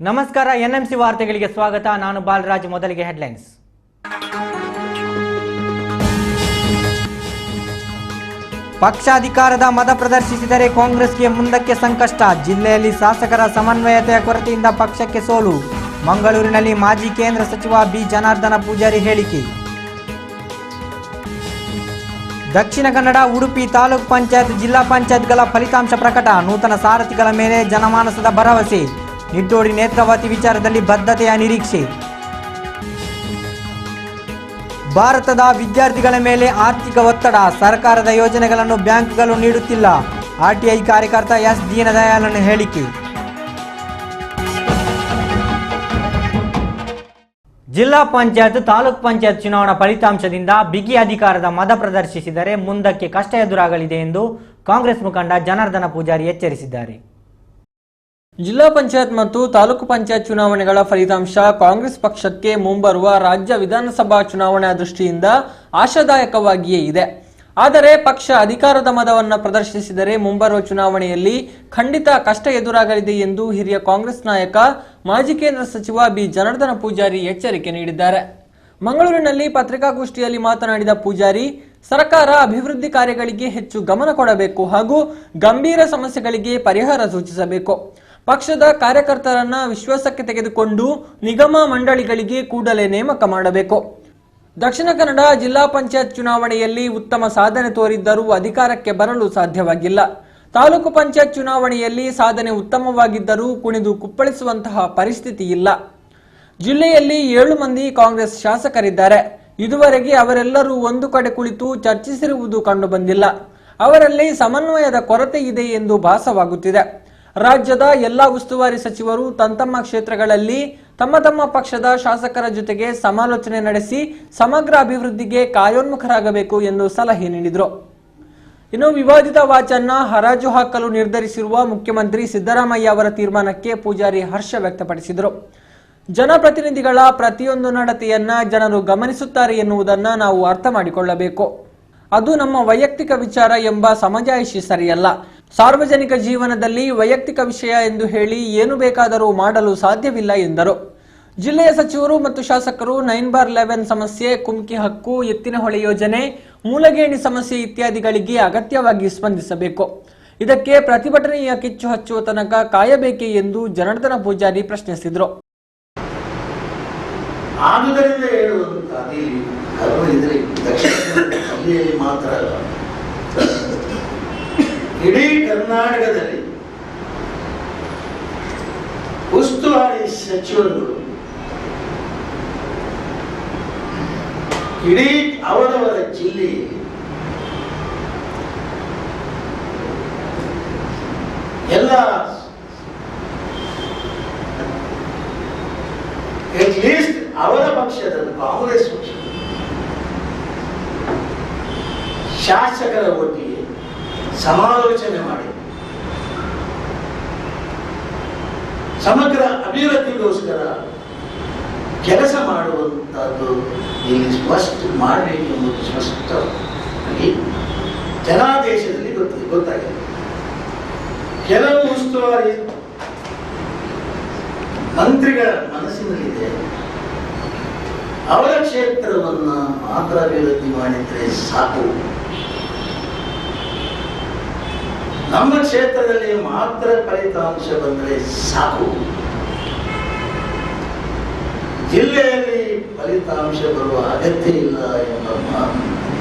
ನಮಸ್ಕಾರ, ಎನ್ಎಂಸಿ ವಾರ್ತೆಗಳಿಗೆ ಸ್ವಾಗತ. ನಾನು ಬಾಲರಾಜ್. ಮೊದಲಿಗೆ ಹೆಡ್ಲೈನ್ಸ್. ಪಕ್ಷಾಧಿಕಾರದ ಮತ ಪ್ರದರ್ಶಿಸಿದರೆ ಕಾಂಗ್ರೆಸ್ಗೆ ಮುಂದಕ್ಕೆ ಸಂಕಷ್ಟ. ಜಿಲ್ಲೆಯಲ್ಲಿ ಶಾಸಕರ ಸಮನ್ವಯತೆಯ ಕೊರತೆಯಿಂದ ಪಕ್ಷಕ್ಕೆ ಸೋಲು. ಮಂಗಳೂರಿನಲ್ಲಿ ಮಾಜಿ ಕೇಂದ್ರ ಸಚಿವ ಬಿ ಜನಾರ್ದನ ಪೂಜಾರಿ ಹೇಳಿಕೆ. ದಕ್ಷಿಣ ಕನ್ನಡ, ಉಡುಪಿ ತಾಲೂಕು ಪಂಚಾಯತ್, ಜಿಲ್ಲಾ ಪಂಚಾಯತ್ಗಳ ಫಲಿತಾಂಶ ಪ್ರಕಟ. ನೂತನ ಸಾರಥಿಗಳ ಮೇಲೆ ಜನಮಾನಸದ ಭರವಸೆ. ನಿಟ್ಟೋಡಿ ನೇತ್ರಾವತಿ ವಿಚಾರದಲ್ಲಿ ಬದ್ಧತೆಯ ನಿರೀಕ್ಷೆ. ಭಾರತದ ವಿದ್ಯಾರ್ಥಿಗಳ ಮೇಲೆ ಆರ್ಥಿಕ ಒತ್ತಡ. ಸರ್ಕಾರದ ಯೋಜನೆಗಳನ್ನು ಬ್ಯಾಂಕ್ಗಳು ನೀಡುತ್ತಿಲ್ಲ. ಆರ್ಟಿಐ ಕಾರ್ಯಕರ್ತ ಎಸ್ ದೀನದಯಾಳನ್ ಹೇಳಿಕೆ. ಜಿಲ್ಲಾ ಪಂಚಾಯತ್, ತಾಲೂಕು ಪಂಚಾಯತ್ ಚುನಾವಣಾ ಫಲಿತಾಂಶದಿಂದ ಬಿಗಿ ಅಧಿಕಾರದ ಮತ ಪ್ರದರ್ಶಿಸಿದರೆ ಮುಂದಕ್ಕೆ ಕಷ್ಟ ಎದುರಾಗಲಿದೆ ಎಂದು ಕಾಂಗ್ರೆಸ್ ಮುಖಂಡ ಜನಾರ್ದನ ಪೂಜಾರಿ ಎಚ್ಚರಿಸಿದ್ದಾರೆ. ಜಿಲ್ಲಾ ಪಂಚಾಯತ್ ಮತ್ತು ತಾಲೂಕು ಪಂಚಾಯತ್ ಚುನಾವಣೆಗಳ ಫಲಿತಾಂಶ ಕಾಂಗ್ರೆಸ್ ಪಕ್ಷಕ್ಕೆ ಮುಂಬರುವ ರಾಜ್ಯ ವಿಧಾನಸಭಾ ಚುನಾವಣೆಯ ದೃಷ್ಟಿಯಿಂದ ಆಶಾದಾಯಕವಾಗಿಯೇ ಇದೆ. ಆದರೆ ಪಕ್ಷ ಅಧಿಕಾರದ ಮತವನ್ನು ಪ್ರದರ್ಶಿಸಿದರೆ ಮುಂಬರುವ ಚುನಾವಣೆಯಲ್ಲಿ ಖಂಡಿತ ಕಷ್ಟ ಎದುರಾಗಲಿದೆ ಎಂದು ಹಿರಿಯ ಕಾಂಗ್ರೆಸ್ ನಾಯಕ, ಮಾಜಿ ಕೇಂದ್ರ ಸಚಿವ ಬಿ ಜನಾರ್ದನ ಪೂಜಾರಿ ಎಚ್ಚರಿಕೆ ನೀಡಿದ್ದಾರೆ. ಮಂಗಳೂರಿನಲ್ಲಿ ಪತ್ರಿಕಾಗೋಷ್ಠಿಯಲ್ಲಿ ಮಾತನಾಡಿದ ಪೂಜಾರಿ, ಸರ್ಕಾರ ಅಭಿವೃದ್ಧಿ ಕಾರ್ಯಗಳಿಗೆ ಹೆಚ್ಚು ಗಮನ ಕೊಡಬೇಕು ಹಾಗೂ ಗಂಭೀರ ಸಮಸ್ಯೆಗಳಿಗೆ ಪರಿಹಾರ ಸೂಚಿಸಬೇಕು. ಪಕ್ಷದ ಕಾರ್ಯಕರ್ತರನ್ನ ವಿಶ್ವಾಸಕ್ಕೆ ತೆಗೆದುಕೊಂಡು ನಿಗಮ ಮಂಡಳಿಗಳಿಗೆ ಕೂಡಲೇ ನೇಮಕ ಮಾಡಬೇಕು. ದಕ್ಷಿಣ ಕನ್ನಡ ಜಿಲ್ಲಾ ಪಂಚಾಯತ್ ಚುನಾವಣೆಯಲ್ಲಿ ಉತ್ತಮ ಸಾಧನೆ ತೋರಿದ್ದರೂ ಅಧಿಕಾರಕ್ಕೆ ಬರಲು ಸಾಧ್ಯವಾಗಿಲ್ಲ. ತಾಲೂಕು ಪಂಚಾಯತ್ ಚುನಾವಣೆಯಲ್ಲಿ ಸಾಧನೆ ಉತ್ತಮವಾಗಿದ್ದರೂ ಕುಣಿದು ಕುಪ್ಪಳಿಸುವಂತಹ ಪರಿಸ್ಥಿತಿ ಇಲ್ಲ. ಜಿಲ್ಲೆಯಲ್ಲಿ 7 ಮಂದಿ ಕಾಂಗ್ರೆಸ್ ಶಾಸಕರಿದ್ದಾರೆ. ಇದುವರೆಗೆ ಅವರೆಲ್ಲರೂ ಒಂದು ಕಡೆ ಕುಳಿತು ಚರ್ಚಿಸಿರುವುದು ಕಂಡುಬಂದಿಲ್ಲ. ಅವರಲ್ಲಿ ಸಮನ್ವಯದ ಕೊರತೆ ಇದೆ ಎಂದು ಭಾಸವಾಗುತ್ತಿದೆ. ರಾಜ್ಯದ ಎಲ್ಲ ಉಸ್ತುವಾರಿ ಸಚಿವರು ತಮ್ಮ ಕ್ಷೇತ್ರಗಳಲ್ಲಿ ತಮ್ಮ ತಮ್ಮ ಪಕ್ಷದ ಶಾಸಕರ ಜೊತೆಗೆ ಸಮಾಲೋಚನೆ ನಡೆಸಿ ಸಮಗ್ರ ಅಭಿವೃದ್ಧಿಗೆ ಕಾರ್ಯೋನ್ಮುಖರಾಗಬೇಕು ಎಂದು ಸಲಹೆ ನೀಡಿದರು. ಇನ್ನು ವಿವಾದಿತ ವಾಚನ್ನ ಹರಾಜು ಹಾಕಲು ನಿರ್ಧರಿಸಿರುವ ಮುಖ್ಯಮಂತ್ರಿ ಸಿದ್ದರಾಮಯ್ಯ ಅವರ ತೀರ್ಮಾನಕ್ಕೆ ಪೂಜಾರಿ ಹರ್ಷ ವ್ಯಕ್ತಪಡಿಸಿದರು. ಜನಪ್ರತಿನಿಧಿಗಳ ಪ್ರತಿಯೊಂದು ನಡತೆಯನ್ನ ಜನರು ಗಮನಿಸುತ್ತಾರೆ ಎನ್ನುವುದನ್ನು ನಾವು ಅರ್ಥ ಮಾಡಿಕೊಳ್ಳಬೇಕು. ಅದು ನಮ್ಮ ವೈಯಕ್ತಿಕ ವಿಚಾರ ಎಂಬ ಸಮಜಾಯಿಷಿ ಸರಿಯಲ್ಲ. ಸಾರ್ವಜನಿಕ ಜೀವನದಲ್ಲಿ ವೈಯಕ್ತಿಕ ವಿಷಯ ಎಂದು ಹೇಳಿ ಏನು ಬೇಕಾದರೂ ಮಾಡಲು ಸಾಧ್ಯವಿಲ್ಲ ಎಂದರು. ಜಿಲ್ಲೆಯ ಸಚಿವರು ಮತ್ತು ಶಾಸಕರು 9/11 ಸಮಸ್ಯೆ, ಕುಮ್ಕಿ ಹಕ್ಕು, ಎತ್ತಿನಹೊಳೆ ಯೋಜನೆ, ಮೂಲಗೇಣಿ ಸಮಸ್ಯೆ ಇತ್ಯಾದಿಗಳಿಗೆ ಅಗತ್ಯವಾಗಿ ಸ್ಪಂದಿಸಬೇಕು. ಇದಕ್ಕೆ ಪ್ರತಿಭಟನೆಯ ಕಿಚ್ಚು ಹಚ್ಚುವ ತನಕ ಕಾಯಬೇಕೆ ಎಂದು ಜನಾರ್ದನ ಪೂಜಾರಿ ಪ್ರಶ್ನಿಸಿದರು. ಆದುದರಿಂದ ಜಿಲ್ಲೆಯಲ್ಲಿ ಮಾತ್ರ ಅಲ್ಲ, ಇಡೀ ಕರ್ನಾಟಕದಲ್ಲಿ ಉಸ್ತುವಾರಿ ಸಚಿವರುಗಳು ಇಡೀ ಅವರವರ ಜಿಲ್ಲೆಯಲ್ಲಿ ಎಲ್ಲ ಅಟ್ಲೀಸ್ಟ್ ಅವರ ಪಕ್ಷದ ಕಾಂಗ್ರೆಸ್ ಪಕ್ಷ ಶಾಸಕರ ಒಟ್ಟಿಗೆ ಸಮಾಲೋಚನೆ ಮಾಡಿ ಸಮಗ್ರ ಅಭಿವೃದ್ಧಿಗೋಸ್ಕರ ಕೆಲಸ ಮಾಡುವಂತಹದ್ದು ಇಲ್ಲಿ ಸ್ಪಷ್ಟ ಮಾಡಬೇಕು ಎಂಬುದು ಸ್ಪಷ್ಟವಾಗಿ ಜನಾದೇಶದಲ್ಲಿ ಗೊತ್ತಾಗಿದೆ. ಕೆಲವು ಉಸ್ತುವಾರಿ ಮಂತ್ರಿಗಳ ಮನಸ್ಸಿನಲ್ಲಿದೆ, ಅವರ ಕ್ಷೇತ್ರವನ್ನು ಮಾತ್ರ ಅಭಿವೃದ್ಧಿ ಮಾಡಿದ್ರೆ ಸಾಕು, ನಮ್ಮ ಕ್ಷೇತ್ರದಲ್ಲಿ ಮಾತ್ರ ಫಲಿತಾಂಶ ಬಂದರೆ ಸಾಕು, ಜಿಲ್ಲೆಯಲ್ಲಿ ಫಲಿತಾಂಶ ಬರುವ ಅಗತ್ಯ ಇಲ್ಲ ಎಂಬ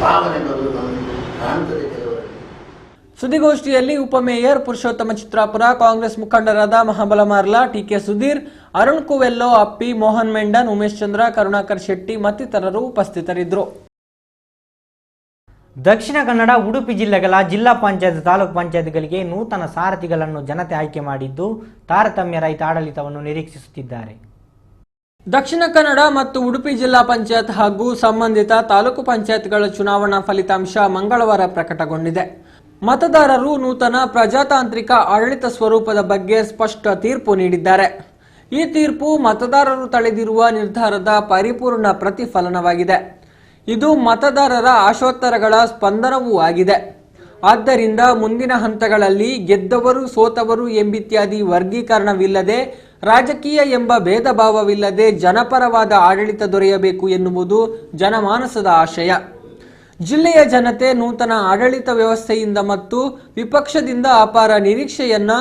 ಭಾವನೆ ಬರುವುದನ್ನು ಕಾಣ್ತದೆ ಕೆಲವರಲ್ಲಿ. ಸುದ್ದಿಗೋಷ್ಠಿಯಲ್ಲಿ ಉಪಮೇಯರ್ ಪುರುಷೋತ್ತಮ ಚಿತ್ರಾಪುರ, ಕಾಂಗ್ರೆಸ್ ಮುಖಂಡರಾದ ಮಹಾಬಲ ಮಾರ್ಲಾ, ಟಿಕೆ ಸುಧೀರ್, ಅರುಣ್ ಕುವೆಲ್ಲೋ, ಅಪ್ಪಿ, ಮೋಹನ್ ಮೆಂಡನ್, ಉಮೇಶ್ ಚಂದ್ರ, ಕರುಣಾಕರ್ ಶೆಟ್ಟಿ ಮತ್ತಿತರರು ಉಪಸ್ಥಿತರಿದ್ದರು. ದಕ್ಷಿಣ ಕನ್ನಡ, ಉಡುಪಿ ಜಿಲ್ಲೆಗಳ ಜಿಲ್ಲಾ ಪಂಚಾಯತ್, ತಾಲೂಕು ಪಂಚಾಯತ್ಗಳಿಗೆ ನೂತನ ಸಾರಥಿಗಳನ್ನು ಜನತೆ ಆಯ್ಕೆ ಮಾಡಿದ್ದು ತಾರತಮ್ಯ ರಹಿತ ಆಡಳಿತವನ್ನು ನಿರೀಕ್ಷಿಸುತ್ತಿದ್ದಾರೆ. ದಕ್ಷಿಣ ಕನ್ನಡ ಮತ್ತು ಉಡುಪಿ ಜಿಲ್ಲಾ ಪಂಚಾಯತ್ ಹಾಗೂ ಸಂಬಂಧಿತ ತಾಲೂಕು ಪಂಚಾಯತ್ಗಳ ಚುನಾವಣಾ ಫಲಿತಾಂಶ ಮಂಗಳವಾರ ಪ್ರಕಟಗೊಂಡಿದೆ. ಮತದಾರರು ನೂತನ ಪ್ರಜಾತಾಂತ್ರಿಕ ಆಡಳಿತ ಸ್ವರೂಪದ ಬಗ್ಗೆ ಸ್ಪಷ್ಟ ತೀರ್ಪು ನೀಡಿದ್ದಾರೆ. ಈ ತೀರ್ಪು ಮತದಾರರು ತಳೆದಿರುವ ನಿರ್ಧಾರದ ಪರಿಪೂರ್ಣ ಪ್ರತಿಫಲನವಾಗಿದೆ. ಇದು ಮತದಾರರ ಆಶೋತ್ತರಗಳ ಸ್ಪಂದನವೂ ಆಗಿದೆ. ಆದ್ದರಿಂದ ಮುಂದಿನ ಹಂತಗಳಲ್ಲಿ ಗೆದ್ದವರು ಸೋತವರು ಎಂಬಿತ್ಯಾದಿ ವರ್ಗೀಕರಣವಿಲ್ಲದೆ, ರಾಜಕೀಯ ಎಂಬ ಭೇದ ಭಾವವಿಲ್ಲದೆ ಜನಪರವಾದ ಆಡಳಿತ ದೊರೆಯಬೇಕು ಎನ್ನುವುದು ಜನಮಾನಸದ ಆಶಯ. ಜಿಲ್ಲೆಯ ಜನತೆ ನೂತನ ಆಡಳಿತ ವ್ಯವಸ್ಥೆಯಿಂದ ಮತ್ತು ವಿಪಕ್ಷದಿಂದ ಅಪಾರ ನಿರೀಕ್ಷೆಯನ್ನ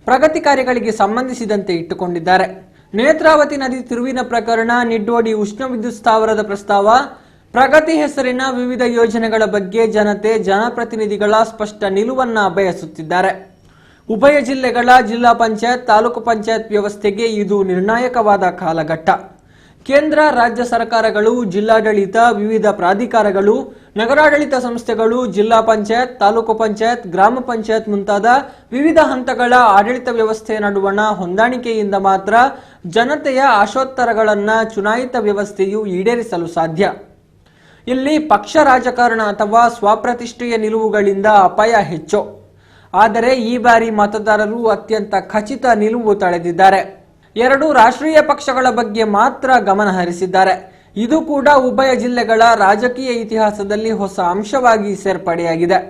ಪ್ರಗತಿ ಕಾರ್ಯಗಳಿಗೆ ಸಂಬಂಧಿಸಿದಂತೆ ಇಟ್ಟುಕೊಂಡಿದ್ದಾರೆ. ನೇತ್ರಾವತಿ ನದಿ ತಿರುವಿನ ಪ್ರಕರಣ, ನಿಡ್ಡೋಡಿ ಉಷ್ಣ ವಿದ್ಯುತ್ ಸ್ಥಾವರದ ಪ್ರಸ್ತಾವ, ಪ್ರಗತಿ ಹೆಸರಿನ ವಿವಿಧ ಯೋಜನೆಗಳ ಬಗ್ಗೆ ಜನತೆ ಜನಪ್ರತಿನಿಧಿಗಳ ಸ್ಪಷ್ಟ ನಿಲುವನ್ನ ಬಯಸುತ್ತಿದ್ದಾರೆ. ಉಭಯ ಜಿಲ್ಲೆಗಳ ಜಿಲ್ಲಾ ಪಂಚಾಯತ್, ತಾಲೂಕು ಪಂಚಾಯತ್ ವ್ಯವಸ್ಥೆಗೆ ಇದು ನಿರ್ಣಾಯಕವಾದ ಕಾಲಘಟ್ಟ. ಕೇಂದ್ರ, ರಾಜ್ಯ ಸರ್ಕಾರಗಳು, ಜಿಲ್ಲಾಡಳಿತ, ವಿವಿಧ ಪ್ರಾಧಿಕಾರಗಳು, ನಗರಾಡಳಿತ ಸಂಸ್ಥೆಗಳು, ಜಿಲ್ಲಾ ಪಂಚಾಯತ್, ತಾಲೂಕು ಪಂಚಾಯತ್, ಗ್ರಾಮ ಪಂಚಾಯತ್ ಮುಂತಾದ ವಿವಿಧ ಹಂತಗಳ ಆಡಳಿತ ವ್ಯವಸ್ಥೆಯ ನಡುವಣ ಹೊಂದಾಣಿಕೆಯಿಂದ ಮಾತ್ರ ಜನತೆಯ ಆಶೋತ್ತರಗಳನ್ನ ಚುನಾಯಿತ ವ್ಯವಸ್ಥೆಯು ಈಡೇರಿಸಲು ಸಾಧ್ಯ. ಇಲ್ಲಿ ಪಕ್ಷ ರಾಜಕಾರಣ ಅಥವಾ ಸ್ವಪ್ರತಿಷ್ಠೆಯ ನಿಲುವುಗಳಿಂದ ಅಪಾಯ ಹೆಚ್ಚು. ಆದರೆ ಈ ಬಾರಿ ಮತದಾರರು ಅತ್ಯಂತ ಖಚಿತ ನಿಲುವು ತಳೆದಿದ್ದಾರೆ. 2 ರಾಷ್ಟ್ರೀಯ ಪಕ್ಷಗಳ ಬಗ್ಗೆ ಮಾತ್ರ ಗಮನ ಹರಿಸಿದ್ದಾರೆ. ಇದು ಕೂಡ ಉಭಯ ಜಿಲ್ಲೆಗಳ ರಾಜಕೀಯ ಇತಿಹಾಸದಲ್ಲಿ ಹೊಸ ಅಂಶವಾಗಿ ಸೇರ್ಪಡೆಯಾಗಿದೆ.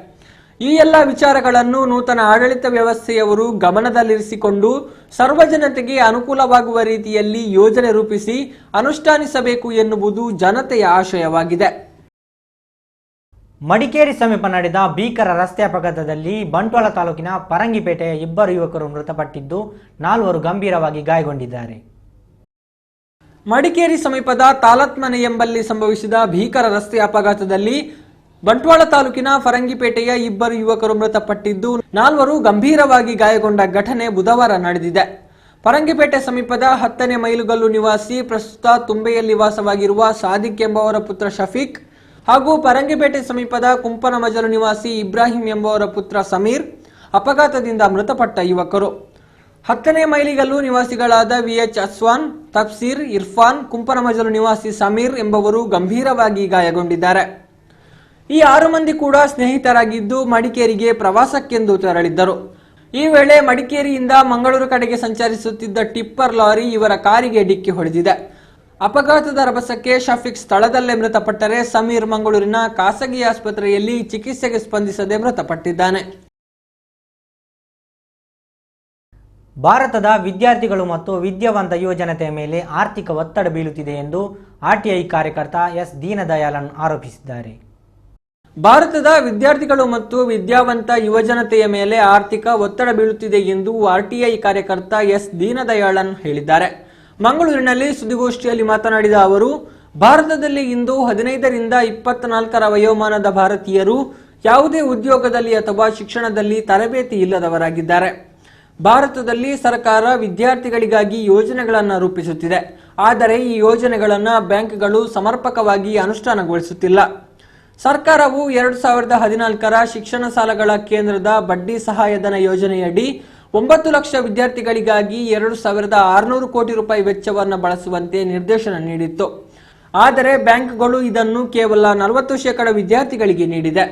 ಈ ಎಲ್ಲ ವಿಚಾರಗಳನ್ನು ನೂತನ ಆಡಳಿತ ವ್ಯವಸ್ಥೆಯವರು ಗಮನದಲ್ಲಿರಿಸಿಕೊಂಡು ಸರ್ವಜನತೆಗೆ ಅನುಕೂಲವಾಗುವ ರೀತಿಯಲ್ಲಿ ಯೋಜನೆ ರೂಪಿಸಿ ಅನುಷ್ಠಾನಿಸಬೇಕು ಎನ್ನುವುದು ಜನತೆಯ ಆಶಯವಾಗಿದೆ. ಮಡಿಕೇರಿ ಸಮೀಪ ನಡೆದ ಭೀಕರ ರಸ್ತೆ ಅಪಘಾತದಲ್ಲಿ ಬಂಟ್ವಾಳ ತಾಲೂಕಿನ ಪರಂಗಿಪೇಟೆಯ 2 ಯುವಕರು ಮೃತಪಟ್ಟಿದ್ದು 4 ಗಂಭೀರವಾಗಿ ಗಾಯಗೊಂಡಿದ್ದಾರೆ. ಮಡಿಕೇರಿ ಸಮೀಪದ ತಾಲತ್ಮನೆ ಎಂಬಲ್ಲಿ ಸಂಭವಿಸಿದ ಭೀಕರ ರಸ್ತೆ ಅಪಘಾತದಲ್ಲಿ ಬಂಟ್ವಾಳ ತಾಲೂಕಿನ ಫರಂಗಿಪೇಟೆಯ 2 ಯುವಕರು ಮೃತಪಟ್ಟಿದ್ದು 4 ಗಂಭೀರವಾಗಿ ಗಾಯಗೊಂಡ ಘಟನೆ ಬುಧವಾರ ನಡೆದಿದೆ. ಫರಂಗಿಪೇಟೆ ಸಮೀಪದ 10ನೇ ಮೈಲುಗಲ್ಲು ನಿವಾಸಿ, ಪ್ರಸ್ತುತ ತುಂಬೆಯಲ್ಲಿ ವಾಸವಾಗಿರುವ ಸಾದಿಕ್ ಎಂಬುವರ ಪುತ್ರ ಶಫೀಕ್ ಹಾಗೂ ಫರಂಗಿಪೇಟೆ ಸಮೀಪದ ಕುಂಪನಮಜಲು ನಿವಾಸಿ ಇಬ್ರಾಹಿಂ ಎಂಬುವರ ಪುತ್ರ ಸಮೀರ್ ಅಪಘಾತದಿಂದ ಮೃತಪಟ್ಟ ಯುವಕರು. 10ನೇ ಮೈಲಿಗಲ್ಲು ನಿವಾಸಿಗಳಾದ ವಿಎಚ್ ಅಸ್ವಾನ್, ತಫ್ಸೀರ್, ಇರ್ಫಾನ್, ಕುಂಪನಮಜಲು ನಿವಾಸಿ ಸಮೀರ್ ಎಂಬುವರು ಗಂಭೀರವಾಗಿ ಗಾಯಗೊಂಡಿದ್ದಾರೆ. ಈ 6 ಮಂದಿ ಕೂಡ ಸ್ನೇಹಿತರಾಗಿದ್ದು ಮಡಿಕೇರಿಗೆ ಪ್ರವಾಸಕ್ಕೆಂದು ತೆರಳಿದ್ದರು. ಈ ವೇಳೆ ಮಡಿಕೇರಿಯಿಂದ ಮಂಗಳೂರು ಕಡೆಗೆ ಸಂಚರಿಸುತ್ತಿದ್ದ ಟಿಪ್ಪರ್ ಲಾರಿ ಇವರ ಕಾರಿಗೆ ಡಿಕ್ಕಿ ಹೊಡೆದಿದೆ. ಅಪಘಾತದ ರಭಸಕ್ಕೆ ಶಫೀಕ್ ಸ್ಥಳದಲ್ಲೇ ಮೃತಪಟ್ಟರೆ ಸಮೀರ್ ಮಂಗಳೂರಿನ ಖಾಸಗಿ ಆಸ್ಪತ್ರೆಯಲ್ಲಿ ಚಿಕಿತ್ಸೆಗೆ ಸ್ಪಂದಿಸದೆ ಮೃತಪಟ್ಟಿದ್ದಾನೆ. ಭಾರತದ ವಿದ್ಯಾರ್ಥಿಗಳು ಮತ್ತು ವಿದ್ಯಾವಂತ ಯುವಜನತೆಯ ಮೇಲೆ ಆರ್ಥಿಕ ಒತ್ತಡ ಬೀಳುತ್ತಿದೆ ಎಂದು ಆರ್ಟಿಐ ಕಾರ್ಯಕರ್ತ ಎಸ್ ದೀನದಯಾಳನ್ ಆರೋಪಿಸಿದ್ದಾರೆ. ಭಾರತದ ವಿದ್ಯಾರ್ಥಿಗಳು ಮತ್ತು ವಿದ್ಯಾವಂತ ಯುವಜನತೆಯ ಮೇಲೆ ಆರ್ಥಿಕ ಒತ್ತಡ ಬೀಳುತ್ತಿದೆ ಎಂದು ಆರ್ಟಿಐ ಕಾರ್ಯಕರ್ತ ಎಸ್ ದೀನದಯಾಳನ್ ಹೇಳಿದ್ದಾರೆ. ಮಂಗಳೂರಿನಲ್ಲಿ ಸುದ್ದಿಗೋಷ್ಠಿಯಲ್ಲಿ ಮಾತನಾಡಿದ ಅವರು, ಭಾರತದಲ್ಲಿ ಇಂದು 15ರಿಂದ 24ರ ವಯೋಮಾನದ ಭಾರತೀಯರು ಯಾವುದೇ ಉದ್ಯೋಗದಲ್ಲಿ ಅಥವಾ ಶಿಕ್ಷಣದಲ್ಲಿ ತರಬೇತಿ ಇಲ್ಲದವರಾಗಿದ್ದಾರೆ. ಭಾರತದಲ್ಲಿ ಸರ್ಕಾರ ವಿದ್ಯಾರ್ಥಿಗಳಿಗಾಗಿ ಯೋಜನೆಗಳನ್ನು ರೂಪಿಸುತ್ತಿದೆ. ಆದರೆ ಈ ಯೋಜನೆಗಳನ್ನು ಬ್ಯಾಂಕ್ಗಳು ಸಮರ್ಪಕವಾಗಿ ಅನುಷ್ಠಾನಗೊಳಿಸುತ್ತಿಲ್ಲ. ಸರ್ಕಾರವು 2014ರ ಶಿಕ್ಷಣ ಸಾಲಗಳ ಕೇಂದ್ರದ ಬಡ್ಡಿ ಸಹಾಯಧನ ಯೋಜನೆಯಡಿ 9 ಲಕ್ಷ ವಿದ್ಯಾರ್ಥಿಗಳಿಗಾಗಿ 2600 ಕೋಟಿ ರೂಪಾಯಿ ವೆಚ್ಚವನ್ನು ಬಳಸುವಂತೆ ನಿರ್ದೇಶನ ನೀಡಿತ್ತು. ಆದರೆ ಬ್ಯಾಂಕ್ಗಳು ಇದನ್ನು ಕೇವಲ 40% ವಿದ್ಯಾರ್ಥಿಗಳಿಗೆ ನೀಡಿದೆ.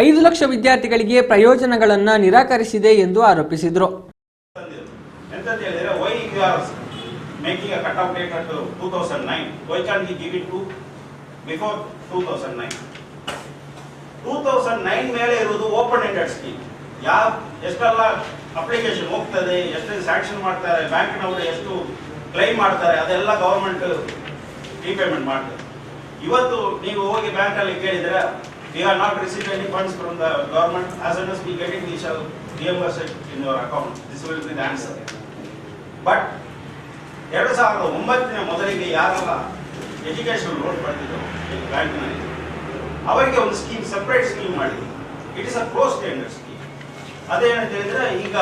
5 ಲಕ್ಷ ವಿದ್ಯಾರ್ಥಿಗಳಿಗೆ ಪ್ರಯೋಜನಗಳನ್ನು ನಿರಾಕರಿಸಿದೆ ಎಂದು ಆರೋಪಿಸಿದರು. Making a cut-off date at 2009. Why can't we give it to before 2009? 2009 ಮೇಲೆ ಇರುವುದು ಓಪನ್ ಎಂಡೆಡ್ ಸ್ಕೀಮ್. ಎಷ್ಟೆಲ್ಲ ಅಪ್ಲಿಕೇಶನ್ ಹೋಗ್ತದೆ, ಎಷ್ಟು ಸ್ಯಾಂಕ್ಷನ್ ಮಾಡ್ತಾರೆ, ಬ್ಯಾಂಕ್ನವರು ಎಷ್ಟು ಕ್ಲೈಮ್ ಮಾಡ್ತಾರೆ, ಅದೆಲ್ಲ ಗವರ್ಮೆಂಟ್ ರೀಪೇಮೆಂಟ್ ಮಾಡ್ತಾರೆ. ಇವತ್ತು ನೀವು ಹೋಗಿ ಬ್ಯಾಂಕ್ ಅಲ್ಲಿ ಕೇಳಿದ್ರೆ, we are not receiving any funds from the government. As soon as we get it, we shall reimburse it in your account. This will be the answer. But 2009 ಮೊದಲಿಗೆ ಯಾರೆಲ್ಲ education loan ಪಡೆದಿದ್ರು ಬ್ಯಾಂಕ್ನಲ್ಲಿ, ಅವರಿಗೆ ಒಂದು scheme, separate scheme ಮಾಡಿದ್ರು. It is a close tender scheme. ಅದೇನಂತ ಹೇಳಿದ್ರೆ, ಈಗ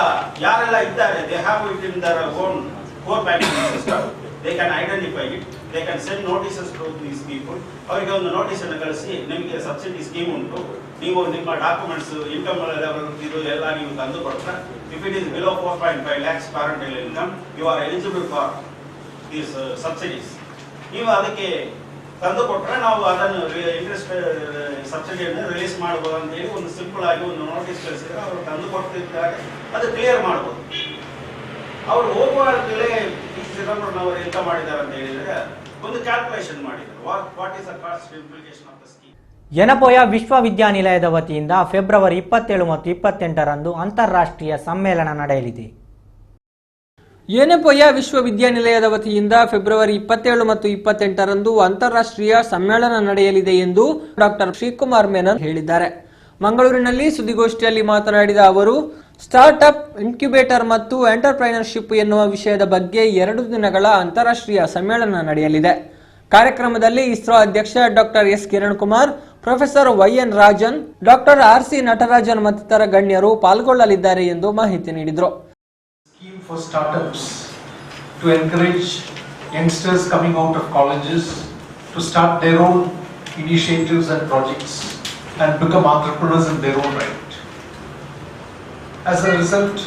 ಯಾರೆಲ್ಲ ಇದ್ದಾರೆ, they have it in their own core banking system. They can identify it, they can send notices to these people. ಅವರಿಗೆ ಒಂದು ನೋಟಿಸ್ ಅನ್ನು ಕಳಿಸಿ, ನಿಮಗೆ ಸಬ್ಸಿಡಿ ಸ್ಕೀಮ್ ಉಂಟು, ನೀವು ನಿಮ್ಮ ಡಾಕ್ಯುಮೆಂಟ್ಸ್, ಇನ್ಕಮ್ ಇದು ಎಲ್ಲ ನೀವು ತಂದು ಕೊಡ್ತಾರೆ. If it is below 4.5 lakhs parental income, you are eligible for these subsidies. ನೀವು ಅದಕ್ಕೆ ತಂದು ಕೊಟ್ಟರೆ ನಾವು ಅದನ್ನು ಇಂಟ್ರೆಸ್ಟ್ ಸಬ್ಸಿಡಿಯನ್ನು ರಿಲೀಸ್ ಮಾಡಬಹುದು ಅಂತ ಹೇಳಿ ಒಂದು ಸಿಂಪಲ್ ಆಗಿ ಒಂದು ನೋಟಿಸ್ ಕಳಿಸಿದ್ರೆ ಅವರು ತಂದು ಕೊಡ್ತಿದ್ದಾರೆ, ಅದು ಕ್ಲಿಯರ್ ಮಾಡಬಹುದು. ಅವರು ಹೋಗುವಾಗಲೇ ಈ ಚಿದಂಬರನವರು ಎಂತ ಮಾಡಿದ್ದಾರೆ ಅಂತ ಹೇಳಿದರೆ ಒಂದು ಕ್ಯಾಲ್ಕುಲೇಷನ್ ಮಾಡಿದ್ದಾರೆ. What is the cost implication of the scheme. Yenepoya ವಿಶ್ವವಿದ್ಯಾನಿಲಯದ ವತಿಯಿಂದ ಫೆಬ್ರವರಿ 27 ಮತ್ತು 28ರಂದು ಅಂತಾರಾಷ್ಟ್ರೀಯ ಸಮ್ಮೇಳನ ನಡೆಯಲಿದೆ. ಯನಪೋಯ ವಿಶ್ವವಿದ್ಯಾನಿಲಯದ ವತಿಯಿಂದ ಫೆಬ್ರವರಿ 27 ಮತ್ತು 28ರಂದು ಅಂತಾರಾಷ್ಟ್ರೀಯ ಸಮ್ಮೇಳನ ನಡೆಯಲಿದೆ ಎಂದು ಡಾಕ್ಟರ್ ಶ್ರೀಕುಮಾರ್ ಮೆನನ್ ಹೇಳಿದ್ದಾರೆ. ಮಂಗಳೂರಿನಲ್ಲಿ ಸುದ್ದಿಗೋಷ್ಠಿಯಲ್ಲಿ ಮಾತನಾಡಿದ ಅವರು, ಸ್ಟಾರ್ಟ್ಅಪ್, ಇನ್ಕ್ಯುಬೇಟರ್ ಮತ್ತು ಎಂಟರ್ಪ್ರೈನರ್ಶಿಪ್ ಎನ್ನುವ ವಿಷಯದ ಬಗ್ಗೆ 2 ದಿನಗಳ ಅಂತಾರಾಷ್ಟ್ರೀಯ ಸಮ್ಮೇಳನ ನಡೆಯಲಿದೆ. ಕಾರ್ಯಕ್ರಮದಲ್ಲಿ ಇಸ್ರೋ ಅಧ್ಯಕ್ಷ doctor S Kiran Kumar, professor Y N Rajan, doctor R C Natarajan ಮತ್ತಿತರ ಗಣ್ಯರು ಪಾಲ್ಗೊಳ್ಳಲಿದ್ದಾರೆ ಎಂದು ಮಾಹಿತಿ ನೀಡಿದರು. For startups to encourage youngsters coming out of colleges to start their own initiatives and projects and become entrepreneurs in their own right. As a result,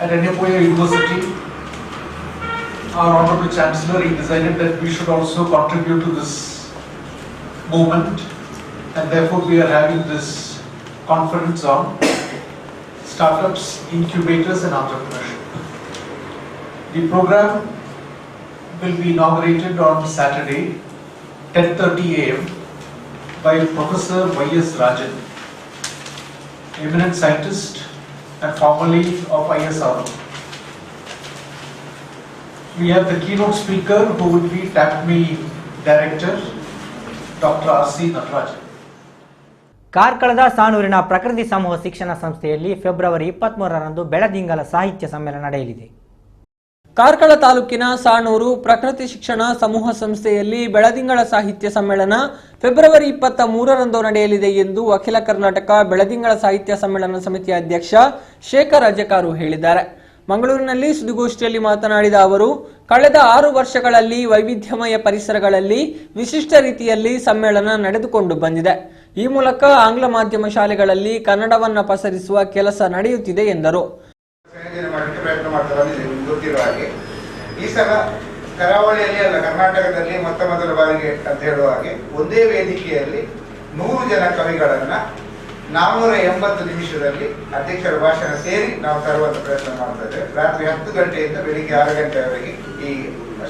at Yanapoya University, our Honorable Chancellor decided that we should also contribute to this movement, and therefore we are having this conference on startups, incubators and entrepreneurship. The program will be inaugurated on Saturday, 10:30 a.m. by Professor Y.S. Rajan, eminent scientist and formerly of ISRO. We have the keynote speaker who will be TAPME Director, Dr. R.C. Natarajan. ಕಾರ್ಕಳದ ಸಾಣೂರಿನ ಪ್ರಕೃತಿ ಸಮೂಹ ಶಿಕ್ಷಣ ಸಂಸ್ಥೆಯಲ್ಲಿ February 23ರಂದು ಬೆಳದಿಂಗಲ ಸಾಹಿತ್ಯ ಸಮ್ಮೇಳನ ನಡೆಯಲಿದೆ. ಕಾರ್ಕಳ ತಾಲೂಕಿನ ಸಾಣೂರು ಪ್ರಕೃತಿ ಶಿಕ್ಷಣ ಸಮೂಹ ಸಂಸ್ಥೆಯಲ್ಲಿ ಬೆಳದಿಂಗಳ ಸಾಹಿತ್ಯ ಸಮ್ಮೇಳನ ಫೆಬ್ರವರಿ 23ರಂದು ನಡೆಯಲಿದೆ ಎಂದು ಅಖಿಲ ಕರ್ನಾಟಕ ಬೆಳದಿಂಗಳ ಸಾಹಿತ್ಯ ಸಮ್ಮೇಳನ ಸಮಿತಿಯ ಅಧ್ಯಕ್ಷ ಶೇಖರ್ ಅಜಕಾರು ಹೇಳಿದ್ದಾರೆ. ಮಂಗಳೂರಿನಲ್ಲಿ ಸುದ್ದಿಗೋಷ್ಠಿಯಲ್ಲಿ ಮಾತನಾಡಿದ ಅವರು, ಕಳೆದ 6 ವರ್ಷಗಳಲ್ಲಿ ವೈವಿಧ್ಯಮಯ ಪರಿಸರಗಳಲ್ಲಿ ವಿಶಿಷ್ಟ ರೀತಿಯಲ್ಲಿ ಸಮ್ಮೇಳನ ನಡೆದುಕೊಂಡು ಬಂದಿದೆ. ಈ ಮೂಲಕ ಆಂಗ್ಲ ಮಾಧ್ಯಮ ಶಾಲೆಗಳಲ್ಲಿ ಕನ್ನಡವನ್ನ ಪಸರಿಸುವ ಕೆಲಸ ನಡೆಯುತ್ತಿದೆ ಎಂದರು. ಪ್ರಯತ್ನ ಮಾಡ್ತಾ ಬಂದಿದೆ. ಗೊತ್ತಿರುವ ಹಾಗೆ ಈ ಸಲ ಕರಾವಳಿಯಲ್ಲಿ ಅಲ್ಲ, ಕರ್ನಾಟಕದಲ್ಲಿ ಮೊದಲ ಬಾರಿಗೆ ಅಂತ ಹೇಳುವ ಹಾಗೆ ಒಂದೇ ವೇದಿಕೆಯಲ್ಲಿ 100 ಜನ ಕವಿಗಳನ್ನ 480 ನಿಮಿಷದಲ್ಲಿ ಅಧ್ಯಕ್ಷರ ಭಾಷಣ ಸೇರಿ ನಾವು ತರುವಂತ ಪ್ರಯತ್ನ ಮಾಡ್ತಾ ಇದ್ದೇವೆ. ರಾತ್ರಿ 10 ಗಂಟೆಯಿಂದ ಬೆಳಿಗ್ಗೆ 6 ಗಂಟೆವರೆಗೆ ಈ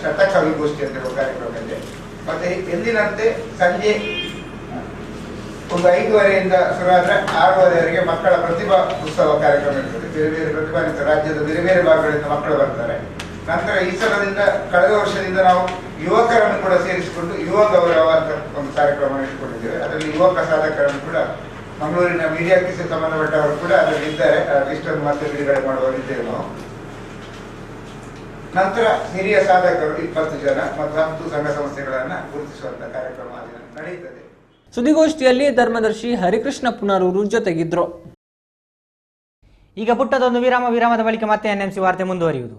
ಶತಕವಿಗೋಷ್ಠಿ ಅಂತ ಹೇಳುವ ಕಾರ್ಯಕ್ರಮ ಇದೆ. ಮತ್ತೆ ಎಂದಿನಂತೆ ಸಂಜೆ ಒಂದು 5:30ಯಿಂದ ಶುರುವಾದ್ರೆ 6:30ವರೆಗೆ ಮಕ್ಕಳ ಪ್ರತಿಭಾ ಉತ್ಸವ ಕಾರ್ಯಕ್ರಮ ಇರ್ತದೆ. ಬೇರೆ ಬೇರೆ ಪ್ರತಿಭಾನ್ವಿತ ರಾಜ್ಯದ ಬೇರೆ ಬೇರೆ ಭಾಗಗಳಿಂದ ಮಕ್ಕಳು ಬರ್ತಾರೆ. ನಂತರ ಈ ಸಲದಿಂದ ಕಳೆದ ವರ್ಷದಿಂದ ನಾವು ಯುವಕರನ್ನು ಕೂಡ ಸೇರಿಸಿಕೊಂಡು ಯುವ ಗೌರವ ಅಂತ ಒಂದು ಕಾರ್ಯಕ್ರಮ ಇಟ್ಕೊಂಡಿದ್ದೇವೆ. ಅದರಲ್ಲಿ ಯುವಕ ಸಾಧಕರನ್ನು ಕೂಡ ಮಂಗಳೂರಿನ ಮೀಡಿಯಾಕ್ಕೆ ಸಂಬಂಧಪಟ್ಟವರು ಕೂಡ ಅದರಲ್ಲಿ ಇದ್ದಾರೆ. ಲಿಸ್ಟ್ ಅನ್ನು ಮತ್ತೆ ಬಿಡುಗಡೆ ಮಾಡುವವರಿದ್ದೇವೆ ನಾವು. ನಂತರ ಹಿರಿಯ ಸಾಧಕರು 20 ಜನ ಮತ್ತು 10 ಸಂಘ ಸಂಸ್ಥೆಗಳನ್ನ ಗುರುತಿಸುವಂತ ಕಾರ್ಯಕ್ರಮ ನಡೆಯುತ್ತದೆ. ಸುದ್ದಿಗೋಷ್ಠಿಯಲ್ಲಿ ಧರ್ಮದರ್ಶಿ ಹರಿಕೃಷ್ಣ ಪುನರೂರು ಜೊತೆಗಿದ್ರು. ಈಗ ಪುಟ್ಟದೊಂದು ವಿರಾಮದ ಬಳಿಕ ಮತ್ತೆ NMC ವಾರ್ತೆ ಮುಂದುವರಿಯುವುದು.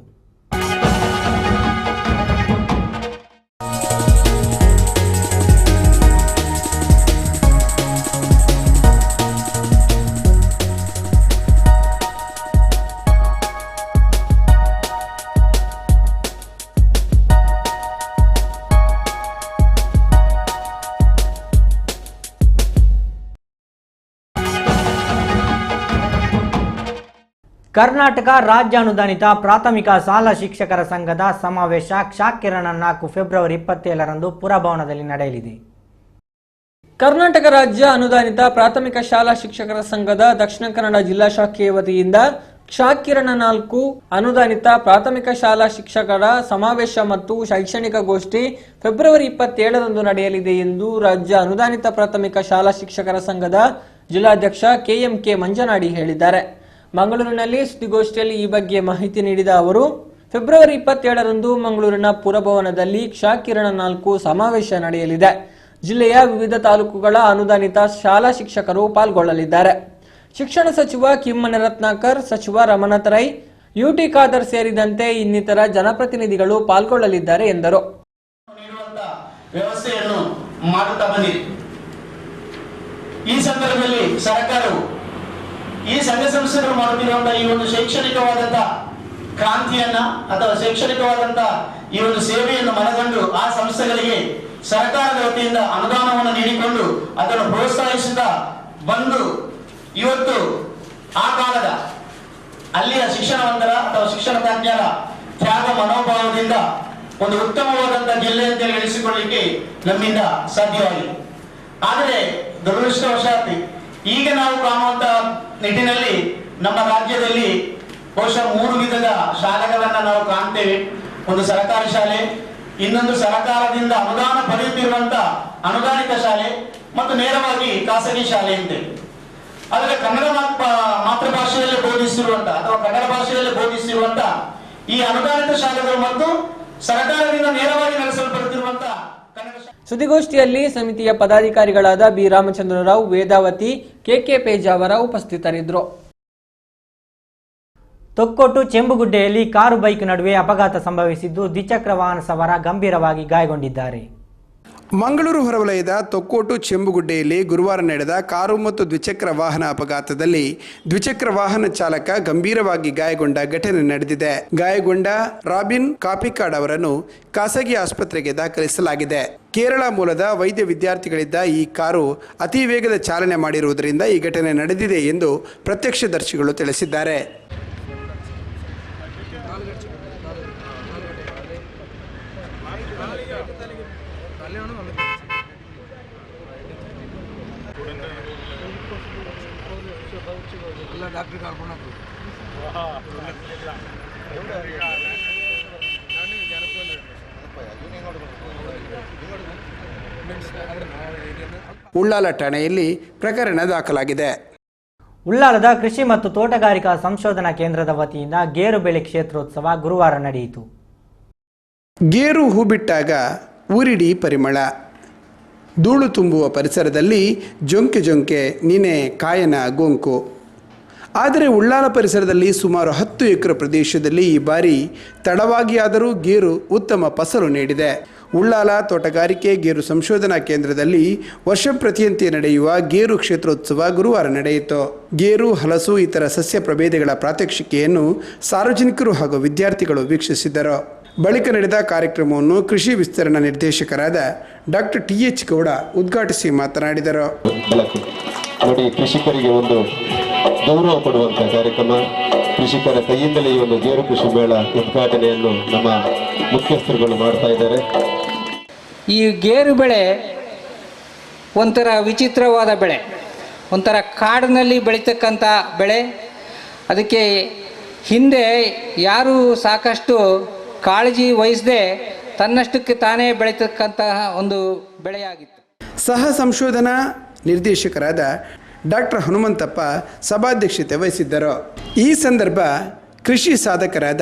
ಕರ್ನಾಟಕ ರಾಜ್ಯ ಅನುದಾನಿತ ಪ್ರಾಥಮಿಕ ಶಾಲಾ ಶಿಕ್ಷಕರ ಸಂಘದ ಸಮಾವೇಶ ಕ್ಷ/ಕಿರಣ 4 ಫೆಬ್ರವರಿ 27ರಂದು ಪುರಭವನದಲ್ಲಿ ನಡೆಯಲಿದೆ. ಕರ್ನಾಟಕ ರಾಜ್ಯ ಅನುದಾನಿತ ಪ್ರಾಥಮಿಕ ಶಾಲಾ ಶಿಕ್ಷಕರ ಸಂಘದ ದಕ್ಷಿಣ ಕನ್ನಡ ಜಿಲ್ಲಾ ಶಾಖೆಯ ವತಿಯಿಂದ ಕ್ಷ/ಕಿರಣ 4 ಅನುದಾನಿತ ಪ್ರಾಥಮಿಕ ಶಾಲಾ ಶಿಕ್ಷಕರ ಸಮಾವೇಶ ಮತ್ತು ಶೈಕ್ಷಣಿಕ ಗೋಷ್ಠಿ ಫೆಬ್ರವರಿ 27ರಂದು ನಡೆಯಲಿದೆ ಎಂದು ರಾಜ್ಯ ಅನುದಾನಿತ ಪ್ರಾಥಮಿಕ ಶಾಲಾ ಶಿಕ್ಷಕರ ಸಂಘದ ಜಿಲ್ಲಾಧ್ಯಕ್ಷ KMK ಮಂಜನಾಡಿ ಹೇಳಿದ್ದಾರೆ. ಮಂಗಳೂರಿನಲ್ಲಿ ಸುದ್ದಿಗೋಷ್ಠಿಯಲ್ಲಿ ಈ ಬಗ್ಗೆ ಮಾಹಿತಿ ನೀಡಿದ ಅವರು, ಫೆಬ್ರವರಿ 27ರಂದು ಮಂಗಳೂರಿನ ಪುರಭವನದಲ್ಲಿ ಕ್ಷ/ಕಿರಣ 4 ಸಮಾವೇಶ ನಡೆಯಲಿದೆ. ಜಿಲ್ಲೆಯ ವಿವಿಧ ತಾಲೂಕುಗಳ ಅನುದಾನಿತ ಶಾಲಾ ಶಿಕ್ಷಕರು ಪಾಲ್ಗೊಳ್ಳಲಿದ್ದಾರೆ. ಶಿಕ್ಷಣ ಸಚಿವ ಕಿಮ್ಮನೆ ರತ್ನಾಕರ್, ಸಚಿವ ರಮನಾಥ ರೈ, UT ಖಾದರ್ ಸೇರಿದಂತೆ ಇನ್ನಿತರ ಜನಪ್ರತಿನಿಧಿಗಳು ಪಾಲ್ಗೊಳ್ಳಲಿದ್ದಾರೆ ಎಂದರು. ವ್ಯವಸ್ಥೆಯನ್ನು ಮಾಡುತ್ತಾ ಬಂದಿದೆ. ಈ ಸಂದರ್ಭದಲ್ಲಿ ಸರ್ಕಾರವು ಈ ಸಂಘ ಸಂಸ್ಥೆಗಳು ಮಾಡುತ್ತಿರುವಂತಹ ಈ ಒಂದು ಶೈಕ್ಷಣಿಕವಾದಂತಹ ಕ್ರಾಂತಿಯನ್ನ ಅಥವಾ ಶೈಕ್ಷಣಿಕವಾದಂತಹ ಈ ಒಂದು ಸೇವೆಯನ್ನು ಮನಗಂಡು ಆ ಸಂಸ್ಥೆಗಳಿಗೆ ಸರ್ಕಾರದ ವತಿಯಿಂದ ಅನುದಾನವನ್ನು ನೀಡಿಕೊಂಡು ಅದನ್ನು ಪ್ರೋತ್ಸಾಹಿಸುತ್ತಾ ಬಂದು ಇವತ್ತು ಆ ಕಾಲದ ಅಲ್ಲಿಯ ಶಿಕ್ಷಣವಂತರ ಅಥವಾ ಶಿಕ್ಷಣ ತಜ್ಞರ ತ್ಯಾಗ ಮನೋಭಾವದಿಂದ ಒಂದು ಉತ್ತಮವಾದಂತಹ ಜಿಲ್ಲೆ ಅಂತ ಎಣಿಸಿಕೊಳ್ಳಿಕ್ಕೆ ನಮ್ಮಿಂದ ಸಾಧ್ಯವಾಗಿದೆ. ಆದರೆ ದುರದೃಷ್ಟವಶಾತ್ ಈಗ ನಾವು ಕಾಣುವಂತ ನಿಟ್ಟಿನಲ್ಲಿ ನಮ್ಮ ರಾಜ್ಯದಲ್ಲಿ ಬಹುಶಃ 3 ವಿಧದ ಶಾಲೆಗಳನ್ನ ನಾವು ಕಾಣ್ತೇವೆ. ಒಂದು ಸರ್ಕಾರಿ ಶಾಲೆ, ಇನ್ನೊಂದು ಸರ್ಕಾರದಿಂದ ಅನುದಾನ ಪಡೆಯುತ್ತಿರುವಂತ ಅನುದಾನಿತ ಶಾಲೆ ಮತ್ತು ನೇರವಾಗಿ ಖಾಸಗಿ ಶಾಲೆ ಅಂತೆ. ಆದರೆ ಕನ್ನಡ ಮಾತೃಭಾಷೆಯಲ್ಲಿ ಬೋಧಿಸಿರುವಂತ ಅಥವಾ ಕನ್ನಡ ಭಾಷೆಯಲ್ಲಿ ಬೋಧಿಸಿರುವಂತ ಈ ಅನುದಾನಿತ ಶಾಲೆಗಳು ಮತ್ತು ಸರ್ಕಾರದಿಂದ ನೇರವಾಗಿ ನಡೆಸಲ್ಪಡುತ್ತಿರುವಂತ ಕನ್ನಡ ಸುದ್ದಿಗೋಷ್ಠಿಯಲ್ಲಿ ಸಮಿತಿಯ ಪದಾಧಿಕಾರಿಗಳಾದ ಬಿ ರಾಮಚಂದ್ರರಾವ್, ವೇದಾವತಿ, ಕೆಕೆ ಪೇಜಾವರ ಉಪಸ್ಥಿತರಿದ್ದರು. ತೊಕ್ಕೊಟ್ಟು ಚೆಂಬುಗುಡ್ಡೆಯಲ್ಲಿ ಕಾರು ಬೈಕ್ ನಡುವೆ ಅಪಘಾತ ಸಂಭವಿಸಿದ್ದು ದ್ವಿಚಕ್ರ ವಾಹನ ಸವಾರ ಗಂಭೀರವಾಗಿ ಗಾಯಗೊಂಡಿದ್ದಾರೆ. ಮಂಗಳೂರು ಹೊರವಲಯದ ತೊಕ್ಕೋಟು ಚೆಂಬುಗುಡ್ಡೆಯಲ್ಲಿ ಗುರುವಾರ ನಡೆದ ಕಾರು ಮತ್ತು ದ್ವಿಚಕ್ರ ವಾಹನ ಅಪಘಾತದಲ್ಲಿ ದ್ವಿಚಕ್ರ ವಾಹನ ಚಾಲಕ ಗಂಭೀರವಾಗಿ ಗಾಯಗೊಂಡ ಘಟನೆ ನಡೆದಿದೆ. ಗಾಯಗೊಂಡ ರಾಬಿನ್ ಕಾಪಿಕಾಡ್ ಅವರನ್ನು ಖಾಸಗಿ ಆಸ್ಪತ್ರೆಗೆ ದಾಖಲಿಸಲಾಗಿದೆ. ಕೇರಳ ಮೂಲದ ವೈದ್ಯ ವಿದ್ಯಾರ್ಥಿಗಳಿದ್ದ ಈ ಕಾರು ಅತಿ ವೇಗದ ಚಾಲನೆ ಮಾಡಿರುವುದರಿಂದ ಈ ಘಟನೆ ನಡೆದಿದೆ ಎಂದು ಪ್ರತ್ಯಕ್ಷದರ್ಶಿಗಳು ತಿಳಿಸಿದ್ದಾರೆ. ಉಳ್ಳಾಲ ಠಾಣೆಯಲ್ಲಿ ಪ್ರಕರಣ ದಾಖಲಾಗಿದೆ. ಉಳ್ಳಾಲದ ಕೃಷಿ ಮತ್ತು ತೋಟಗಾರಿಕಾ ಸಂಶೋಧನಾ ಕೇಂದ್ರದ ವತಿಯಿಂದ ಗೇರು ಬೆಳೆ ಕ್ಷೇತ್ರೋತ್ಸವ ಗುರುವಾರ ನಡೆಯಿತು. ಗೇರು ಹೂ ಬಿಟ್ಟಾಗ ಊರಿಡಿ ಪರಿಮಳ. ಧೂಳು ತುಂಬುವ ಪರಿಸರದಲ್ಲಿ ಜೊಂಕೆ ಜೊಂಕೆ ನಿನೆ ಕಾಯನ ಗೊಂಕು. ಆದರೆ ಉಳ್ಳಾಲ ಪರಿಸರದಲ್ಲಿ ಸುಮಾರು 10 ಎಕರೆ ಪ್ರದೇಶದಲ್ಲಿ ಈ ಬಾರಿ ತಡವಾಗಿ ಆದರೂ ಗೇರು ಉತ್ತಮ ಫಸಲು ನೀಡಿದೆ. ಉಳ್ಳಾಲ ತೋಟಗಾರಿಕೆ ಗೇರು ಸಂಶೋಧನಾ ಕೇಂದ್ರದಲ್ಲಿ ವರ್ಷಪ್ರತಿಯಂತೆ ನಡೆಯುವ ಗೇರು ಕ್ಷೇತ್ರೋತ್ಸವ ಗುರುವಾರ ನಡೆಯಿತು. ಗೇರು, ಹಲಸು ಇತರ ಸಸ್ಯ ಪ್ರಭೇದಗಳ ಪ್ರಾತ್ಯಕ್ಷಿಕೆಯನ್ನು ಸಾರ್ವಜನಿಕರು ಹಾಗೂ ವಿದ್ಯಾರ್ಥಿಗಳು ವೀಕ್ಷಿಸಿದರು. ಬಳಿಕ ನಡೆದ ಕಾರ್ಯಕ್ರಮವನ್ನು ಕೃಷಿ ವಿಸ್ತರಣಾ ನಿರ್ದೇಶಕರಾದ ಡಾಕ್ಟರ್ TH ಗೌಡ ಉದ್ಘಾಟಿಸಿ ಮಾತನಾಡಿದರು. ನೋಡಿ, ಕೃಷಿಕರಿಗೆ ಒಂದು ಗೌರವ ಕೊಡುವಂಥ ಕಾರ್ಯಕ್ರಮ, ಕೃಷಿಕರ ಕೈಯಿಂದಲೇ ಈ ಒಂದು ಗೇರು ಕೃಷಿ ಮೇಳ ಉದ್ಘಾಟನೆಯನ್ನು ನಮ್ಮ ಮುಖ್ಯಸ್ಥರುಗಳು ಮಾಡ್ತಾ ಇದ್ದಾರೆ. ಈ ಗೇರು ಬೆಳೆ ಒಂಥರ ವಿಚಿತ್ರವಾದ ಬೆಳೆ, ಒಂಥರ ಕಾಡಿನಲ್ಲಿ ಬೆಳೀತಕ್ಕಂಥ ಬೆಳೆ. ಅದಕ್ಕೆ ಹಿಂದೆ ಯಾರೂ ಸಾಕಷ್ಟು ಕಾಳಜಿ ವಹಿಸದೆ ತನ್ನಷ್ಟಕ್ಕೆ ತಾನೇ ಬೆಳೀತಕ್ಕಂತಹ ಒಂದು ಬೆಳೆಯಾಗಿತ್ತು. ಸಹ ಸಂಶೋಧನಾ ನಿರ್ದೇಶಕರಾದ ಡಾಕ್ಟರ್ ಹನುಮಂತಪ್ಪ ಸಭಾಧ್ಯಕ್ಷತೆ ವಹಿಸಿದ್ದರು. ಈ ಸಂದರ್ಭ ಕೃಷಿ ಸಾಧಕರಾದ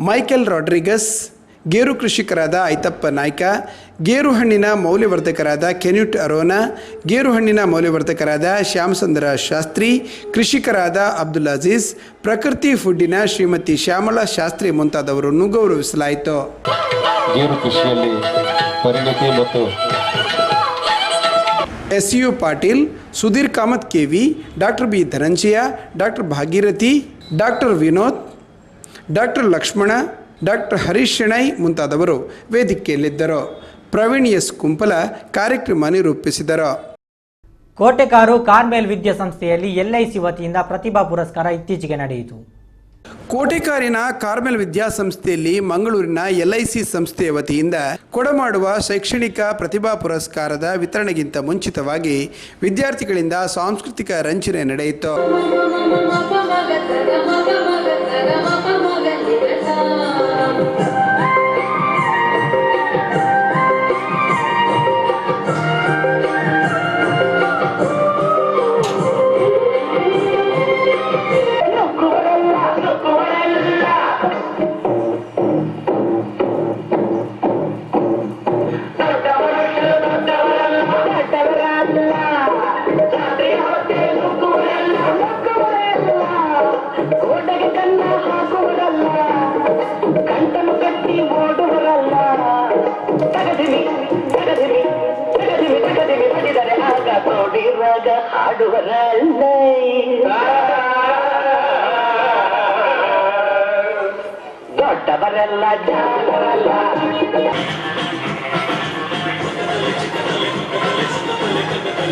ಮೈಕೆಲ್ ರಾಡ್ರಿಗಸ್, ಗೇರು ಕೃಷಿಕರಾದ ಐತಪ್ಪ ನಾಯ್ಕ, ಗೇರು ಹಣ್ಣಿನ ಮೌಲ್ಯವರ್ಧಕರಾದ ಕೆನ್ಯೂಟ್ ಅರೋನಾ, ಗೇರು ಹಣ್ಣಿನ ಮೌಲ್ಯವರ್ಧಕರಾದ ಶ್ಯಾಮಸುಂದರ ಶಾಸ್ತ್ರಿ, ಕೃಷಿಕರಾದ ಅಬ್ದುಲ್ ಅಜೀಜ್, ಪ್ರಕೃತಿ ಫುಡ್ಡಿನ ಶ್ರೀಮತಿ ಶ್ಯಾಮಲಾ ಶಾಸ್ತ್ರಿ ಮುಂತಾದವರನ್ನು ಗೌರವಿಸಲಾಯಿತು. ಗೇರು ಕೃಷಿಯಲ್ಲಿ ಪರಿಣತಿ ಮತ್ತು SU Patil, Sudhir Kamath KV, doctor B Dhananjaya, doctor Bhagirathi, doctor Vinod, doctor Lakshmana, doctor Harish Shenoy ಮುಂತಾದವರು ವೇದಿಕೆಯಲ್ಲಿದ್ದರು. ಪ್ರವೀಣ್ S ಕುಂಪಲ ಕಾರ್ಯಕ್ರಮ ನಿರೂಪಿಸಿದರು. ಕೋಟೆಕಾರು ಕಾರ್ಮೆಲ್ ವಿದ್ಯಾಸಂಸ್ಥೆಯಲ್ಲಿ LIC ವತಿಯಿಂದ ಪ್ರತಿಭಾ ಪುರಸ್ಕಾರ ಇತ್ತೀಚೆಗೆ ನಡೆಯಿತು. ಕೋಟೆಕಾರಿನ ಕಾರ್ಮೆಲ್ ವಿದ್ಯಾಸಂಸ್ಥೆಯಲ್ಲಿ ಮಂಗಳೂರಿನ LIC ಸಂಸ್ಥೆಯ ವತಿಯಿಂದ ಕೊಡಮಾಡುವ ಶೈಕ್ಷಣಿಕ ಪ್ರತಿಭಾ ಪುರಸ್ಕಾರದ ವಿತರಣೆಗಿಂತ ಮುಂಚಿತವಾಗಿ ವಿದ್ಯಾರ್ಥಿಗಳಿಂದ ಸಾಂಸ್ಕೃತಿಕ ರಂಜನೆ ನಡೆಯಿತು.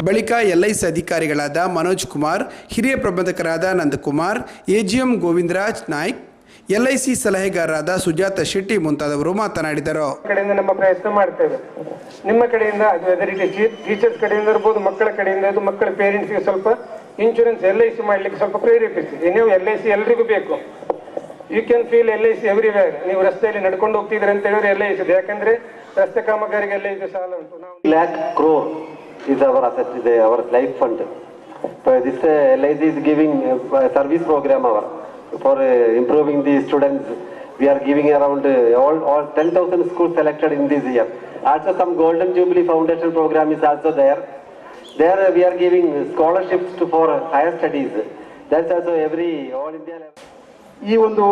ಬಳಿಕ LIC ಅಧಿಕಾರಿಗಳಾದ ಮನೋಜ್ ಕುಮಾರ್, ಹಿರಿಯ ಪ್ರಬಂಧಕರಾದ ನಂದಕುಮಾರ್, AGM ಗೋವಿಂದರಾಜ್ ನಾಯ್ಕ್, LIC ಸಲಹೆಗಾರರಾದ ಸುಜಾತ ಶೆಟ್ಟಿ ಮುಂತಾದವರು ಮಾತನಾಡಿದರು. ಕಡೆಯಿಂದ ನಮ್ಮ ಪ್ರಯತ್ನ ಮಾಡ್ತೇವೆ. ನಿಮ್ಮ ಕಡೆಯಿಂದ ಅದು ವೆದರ್ ಇಟ್ ಟೀಚರ್ಸ್ ಕಡೆಯಿಂದ ಇರ್ಬೋದು, ಮಕ್ಕಳ ಕಡೆಯಿಂದ ಇದು ಮಕ್ಕಳ ಪೇರೆಂಟ್ಸ್ಗೆ ಸ್ವಲ್ಪ ಇನ್ಶೂರೆನ್ಸ್ LIC ಮಾಡಲಿಕ್ಕೆ ಸ್ವಲ್ಪ ಪ್ರೇರೇಪಿಸಿ. ನೀವು LIC ಎಲ್ರಿಗೂ ಬೇಕು. You can feel LIC everywhere. ನೀವು ರಸ್ತೆಯಲ್ಲಿ ನಡ್ಕೊಂಡು ಹೋಗ್ತಿದ್ರೆ ಅಂತ ಹೇಳಿದ್ರೆ LIC ಇದೆ. ಯಾಕಂದ್ರೆ ರಸ್ತೆ ಕಾಮಗಾರಿಗೆ LIC ಸಾಲ ಉಂಟು. ನಾವು lakh crore is our asset, our life fund. This LIC is giving service program for improving the students. We are giving around all 10,000 schools selected in this year. Also some Golden Jubilee Foundation program is also there. There we are giving scholarships for higher studies. That's also every all India level. ಈ ಒಂದು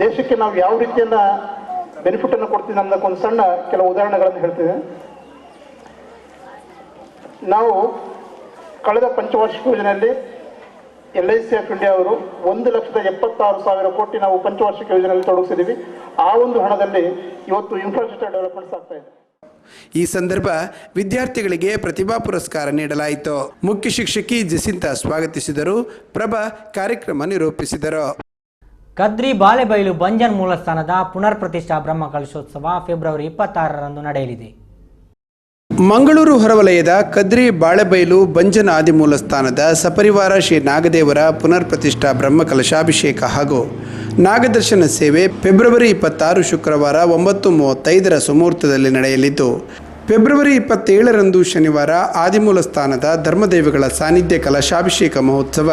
ದೇಶಕ್ಕೆ ನಾವು ಯಾವ ರೀತಿಯನ್ನ benefit ಅನ್ನು ಕೊಡ್ತೀವಿ ನಮ್ದಕ್ಕೆ ಒಂದು ಸಣ್ಣ ಕೆಲವು ಉದಾಹರಣೆಗಳನ್ನು ಹೇಳ್ತೇವೆ. ನಾವು ಕಳೆದ ಪಂಚವಾರ್ಷಿಕ ಯೋಜನೆಯಲ್ಲಿ LIC ಆಫ್ ಇಂಡಿಯಾ ಅವರು 1,76,000 ಕೋಟಿ ನಾವು ಪಂಚವಾರ್ಷಿಕ ಯೋಜನೆಯಲ್ಲಿ ತೊಡಗಿಸಿದ್ದೀವಿ. ಆ ಒಂದು ಹಣದಲ್ಲಿ ಇವತ್ತು ಇನ್ಫ್ರಾಸ್ಟ್ರಕ್ಚರ್ ಡೆವಲಪ್ಮೆಂಟ್ಸ್ ಆಗ್ತಾ ಇದೆ. ಈ ಸಂದರ್ಭ ವಿದ್ಯಾರ್ಥಿಗಳಿಗೆ ಪ್ರತಿಭಾ ಪುರಸ್ಕಾರ ನೀಡಲಾಯಿತು. ಮುಖ್ಯ ಶಿಕ್ಷಕಿ ಜಸಿಂತಾ ಸ್ವಾಗತಿಸಿದರು. ಪ್ರಭಾ ಕಾರ್ಯಕ್ರಮ ನಿರೂಪಿಸಿದರು. ಕದ್ರಿ ಬಾಳೆಬೈಲು ಬಂಜನ್ ಮೂಲಸ್ಥಾನದ ಪುನರ್ ಪ್ರತಿಷ್ಠಾ ಬ್ರಹ್ಮಕಲಶೋತ್ಸವ ಫೆಬ್ರವರಿ 26ರಂದು ನಡೆಯಲಿದೆ. ಮಂಗಳೂರು ಹೊರವಲಯದ ಕದ್ರಿ ಬಾಳೆಬೈಲು ಬಂಜನ ಆದಿಮೂಲಸ್ಥಾನದ ಸಪರಿವಾರ ಶ್ರೀ ನಾಗದೇವರ ಪುನರ್ ಪ್ರತಿಷ್ಠಾ ಬ್ರಹ್ಮಕಲಶಾಭಿಷೇಕ ಹಾಗೂ ನಾಗದರ್ಶನ ಸೇವೆ ಫೆಬ್ರವರಿ 26 ಶುಕ್ರವಾರ 9:35 ಸುಮುಹೂರ್ತದಲ್ಲಿ ನಡೆಯಲಿದ್ದು, ಫೆಬ್ರವರಿ 27ರಂದು ಶನಿವಾರ ಆದಿಮೂಲ ಸ್ಥಾನದ ಧರ್ಮದೇವಗಳ ಸಾನ್ನಿಧ್ಯ ಕಲಶಾಭಿಷೇಕ ಮಹೋತ್ಸವ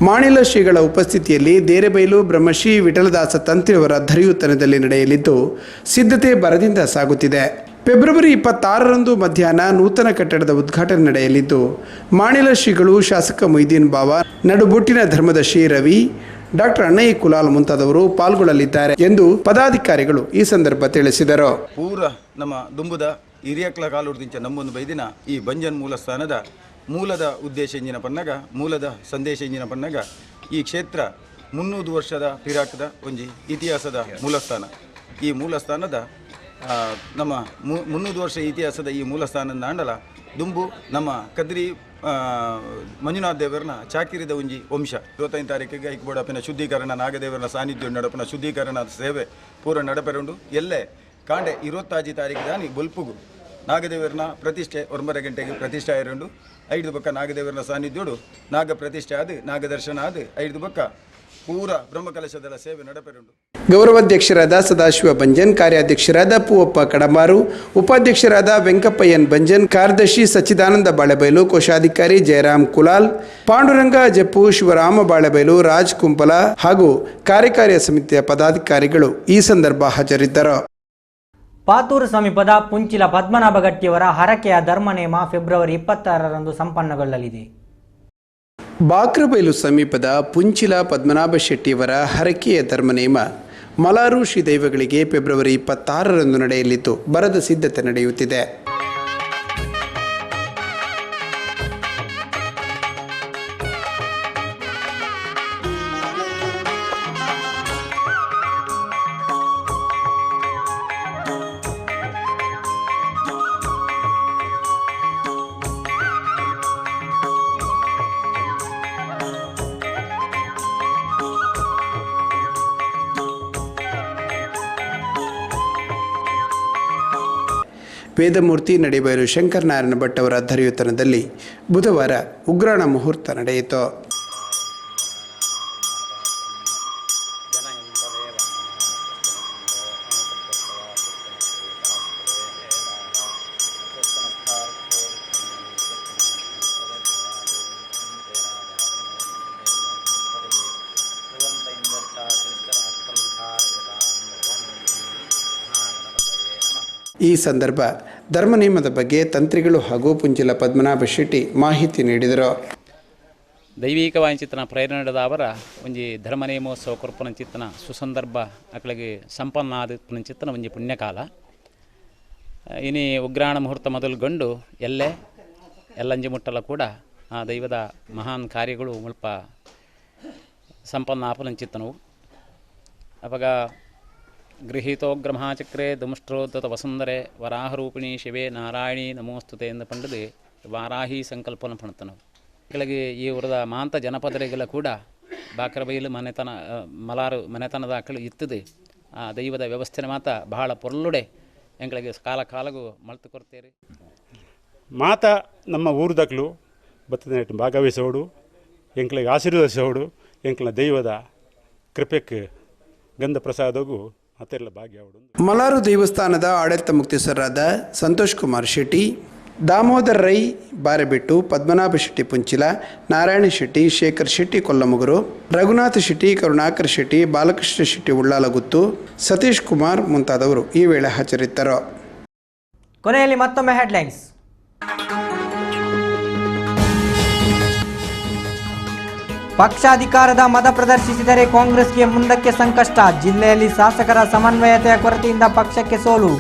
ಮಾಣಿಲ ಶ್ರೀಗಳ ಉಪಸ್ಥಿತಿಯಲ್ಲಿ ದೇರೆಬೈಲು ಬ್ರಹ್ಮಶ್ರೀ ವಿಠಲದಾಸ ತಂತ್ರಿಯವರ ಧರಿಯುತನದಲ್ಲಿ ನಡೆಯಲಿದ್ದು, ಸಿದ್ಧತೆ ಭರದಿಂದ ಸಾಗುತ್ತಿದೆ. ಫೆಬ್ರವರಿ 26ರಂದು ಮಧ್ಯಾಹ್ನ ನೂತನ ಕಟ್ಟಡದ ಉದ್ಘಾಟನೆ ನಡೆಯಲಿದ್ದು, ಮಾಣಿಲ ಶ್ರೀಗಳು, ಶಾಸಕ ಮೊಯ್ದೀನ್ ಬಾವ, ನಡುಬೊಟ್ಟಿನ ಧರ್ಮದ ಶ್ರೀ ರವಿ, ಡಾಕ್ಟರ್ ಅಣ್ಣಯ್ಯ ಕುಲಾಲ್ ಮುಂತಾದವರು ಪಾಲ್ಗೊಳ್ಳಲಿದ್ದಾರೆ ಎಂದು ಪದಾಧಿಕಾರಿಗಳು ಈ ಸಂದರ್ಭ ತಿಳಿಸಿದರು. ಪೂರ ನಮ್ಮ ದುಂಬುದ ಹಿರಿಯಕ್ಲ ಕಾಲುರ್ದಿಂಚ ನಮ್ಮೊಂದು ಬೈದಿನ ಈ ಬಂಜನ್ ಮೂಲಸ್ಥಾನದ ಮೂಲದ ಉದ್ದೇಶ ಇಂಜಿನ ಪನ್ನಗ ಮೂಲದ ಸಂದೇಶ ಇಂಜಿನ ಪನ್ನಗ ಈ ಕ್ಷೇತ್ರ 300 ವರ್ಷದ ಪಿರಾಕದ ಒಂಜಿ ಇತಿಹಾಸದ ಮೂಲಸ್ಥಾನ. ಈ ಮೂಲಸ್ಥಾನದ ನಮ್ಮ 300 ವರ್ಷ ಇತಿಹಾಸದ ಈ ಮೂಲಸ್ಥಾನದ ನಾಂಡಲ ದುಂಬು ನಮ್ಮ ಕದ್ರಿ ಮಂಜುನಾಥ ದೇವರನ ಚಾಕಿರಿದ ಒಂಜಿ ವಂಶ. 25 ತಾರೀಕಿಗೆ ಐಕ್ಬೋಡಪಿನ ಶುದ್ಧೀಕರಣ ನಾಗದೇವರನ ಸಾನ್ನಿಧ್ಯ ನಡಪಿನ ಶುದ್ಧೀಕರಣ ಸೇವೆ ಪೂರ ನಡಪೆರುಂಡು. ಎಲ್ಲೇ ಕಾಂಡೆ 26 ತಾರೀಕು ದಾನಿ ಬೊಲ್ಪುಗು ನಾಗದೇವರನ ಪ್ರತಿಷ್ಠೆ 9 ಗಂಟೆಗೆ ಪ್ರತಿಷ್ಠೆ ಆಯಿರುಂಡು. 5 ಬಕ್ಕ ನಾಗದೇವರನ ಸಾನ್ನಿಧ್ಯೋಡು ನಾಗ ಪ್ರತಿಷ್ಠೆ ಆದ ನಾಗದರ್ಶನ ಆದ 5 ಬಕ್ಕ ಪೂರ ಬ್ರಹ್ಮಕಲಶದ ಸೇವೆ ನಡಪೆರುಂಡು. ಗೌರವಾಧ್ಯಕ್ಷರಾದ ಸದಾಶಿವ ಬಂಜನ್, ಕಾರ್ಯಾಧ್ಯಕ್ಷರಾದ ಪೂವಪ್ಪ ಕಡಂಬಾರು, ಉಪಾಧ್ಯಕ್ಷರಾದ ವೆಂಕಪ್ಪಯ್ಯನ್ ಬಂಜನ್, ಕಾರ್ಯದರ್ಶಿ ಸಚ್ಚಿದಾನಂದ ಬಾಳೆಬೈಲು, ಕೋಶಾಧಿಕಾರಿ ಜಯರಾಮ್ ಕುಲಾಲ್, ಪಾಂಡುರಂಗ ಜಪ್ಪು, ಶಿವರಾಮ ಬಾಳೆಬೈಲು, ರಾಜ್ ಕುಂಪಲ ಹಾಗೂ ಕಾರ್ಯಕಾರಿ ಸಮಿತಿಯ ಪದಾಧಿಕಾರಿಗಳು ಈ ಸಂದರ್ಭ ಹಾಜರಿದ್ದರು. ಪಾತೂರು ಸಮೀಪದ ಪುಂಚಿಲ ಪದ್ಮನಾಭ ಗಟ್ಟಿಯವರ ಹರಕೆಯ ಧರ್ಮನೇಮ ಫೆಬ್ರವರಿ 26ರಂದು ಸಂಪನ್ನಗೊಳ್ಳಲಿದೆ. ಬಾಕ್ರಬೈಲು ಸಮೀಪದ ಪುಂಚಿಲ ಪದ್ಮನಾಭ ಶೆಟ್ಟಿಯವರ ಹರಕೆಯ ಧರ್ಮನೇಮ ಮಲಾರು ಶ್ರೀ ದೈವಗಳಿಗೆ ಫೆಬ್ರವರಿ 26ರಂದು ನಡೆಯಲಿದ್ದು, ಬರದ ಸಿದ್ಧತೆ ನಡೆಯುತ್ತಿದೆ. ವೇದಮೂರ್ತಿ ನಡೆಬೈಲು ಶಂಕರನಾರಾಯಣ ಭಟ್ ಅವರ ಧರಿಯುತನದಲ್ಲಿ ಬುಧವಾರ ಉಗ್ರಾಣ ಮುಹೂರ್ತ ನಡೆಯಿತು. ಈ ಸಂದರ್ಭ ಧರ್ಮನೇಮದ ಬಗ್ಗೆ ತಂತ್ರಿಗಳು ಹಾಗೂ ಪುಂಚಿಲ ಪದ್ಮನಾಭ ಶೆಟ್ಟಿ ಮಾಹಿತಿ ನೀಡಿದರು. ದೈವಿಕ ವಾಂಚಿತನ ಪ್ರೇರಣೆದ ಅವರ ಒಂಜಿ ಧರ್ಮನೇಮೋತ್ಸವ ಕೊರ್ಪುನಂಚಿತ್ತನ ಸುಸಂದರ್ಭ ಅಕಲಿಗೆ ಸಂಪನ್ನ ಆದಿಪ್ಪುನಂಚಿತ್ತನ ಒಂಜಿ ಪುಣ್ಯಕಾಲ. ಇನಿ ಉಗ್ರಾಣ ಮುಹೂರ್ತ ಮೊದಲುಗೊಂಡು ಎಲ್ಲಂಜಿ ಮುಟ್ಟಲ ಕೂಡ ಆ ದೈವದ ಮಹಾನ್ ಕಾರ್ಯಗಳು ಮುಲ್ಪ ಸಂಪನ್ನ ಆಪುನಂಚಿತ್ತನವು. ಅವಾಗ ಗೃಹೀತೋಗ್ರಮಹಾಚಕ್ರೆ ದುಮುಷ್ಟ್ರೋದ್ಧತ ವಸುಂಧರೆ ವರಾಹರೂಪಿಣಿ ಶಿವೆ ನಾರಾಯಣಿ ನಮೋಸ್ತುತೆ ಎಂದು ಪಂಡದು ವಾರಾಹಿ ಸಂಕಲ್ಪನ ಪಣ್ತನವು ಕೆಳಗೆ ಈ ಊರದ ಮಾಂತ ಜನಪದರಿಗೆಲ್ಲ ಕೂಡ ಬಾಕ್ರಬೈಲು ಮನೆತನ ಮಲಾರು ಮನೆತನದ ಆಕಳು ಇತ್ತದೆ ಆ ದೈವದ ವ್ಯವಸ್ಥೆ ಮಾತ ಬಹಳ ಪೊರ್ಲುಡೆ ಎಂಗಳಿಗೆ ಕಾಲ ಕಾಲಗೂ ಮಳ್ತು ಕೊಡ್ತೇವೆ ಮಾತ ನಮ್ಮ ಊರದಕ್ಲು ಬತ್ತದ ಭಾಗವಹಿಸೋಡು ಎಂಕ್ಳಿಗೆ ಆಶೀರ್ವದಿಸೋಡು ಎಂಕ್ಲ ದೈವದ ಕೃಪೆಕ್ಕೆ ಗಂಧ ಪ್ರಸಾದಗೂ ಮತ್ತೆಲ್ಲ ಭಾಗ್ಯಾವಡು. ಮಲಾರು ದೇವಸ್ಥಾನದ ಆಡಳಿತ ಮುಕ್ತೇಸರಾದ ಸಂತೋಷ್ ಕುಮಾರ್ ಶೆಟ್ಟಿ, ದಾಮೋದರ್ ರೈ ಬಾರೆಬಿಟ್ಟು, ಪದ್ಮನಾಭ ಶೆಟ್ಟಿ ಪುಂಚಿಲ, ನಾರಾಯಣ ಶೆಟ್ಟಿ, ಶೇಖರ್ ಶೆಟ್ಟಿ ಕೊಲ್ಲಮುಗರು, ರಘುನಾಥ ಶೆಟ್ಟಿ, ಕರುಣಾಕರ್ ಶೆಟ್ಟಿ, ಬಾಲಕೃಷ್ಣ ಶೆಟ್ಟಿ ಉಳ್ಳಾಲಗುತ್ತು, ಸತೀಶ್ ಕುಮಾರ್ ಮುಂತಾದವರು ಈ ವೇಳೆ ಹಾಜರಿದ್ದರು. ಕೊನೆಯಲ್ಲಿ ಮತ್ತೊಮ್ಮೆ ಹೆಡ್ಲೈನ್ಸ್. ಪಕ್ಷಾಧಿಕಾರದ ಮತ ಪ್ರದರ್ಶಿಸಿದರೆ ಕಾಂಗ್ರೆಸ್ಗೆ ಮುಂದಕ್ಕೆ ಸಂಕಷ್ಟ. ಜಿಲ್ಲೆಯಲ್ಲಿ ಶಾಸಕರ ಸಮನ್ವಯತೆಯ ಕೊರತೆಯಿಂದ ಪಕ್ಷಕ್ಕೆ ಸೋಲು.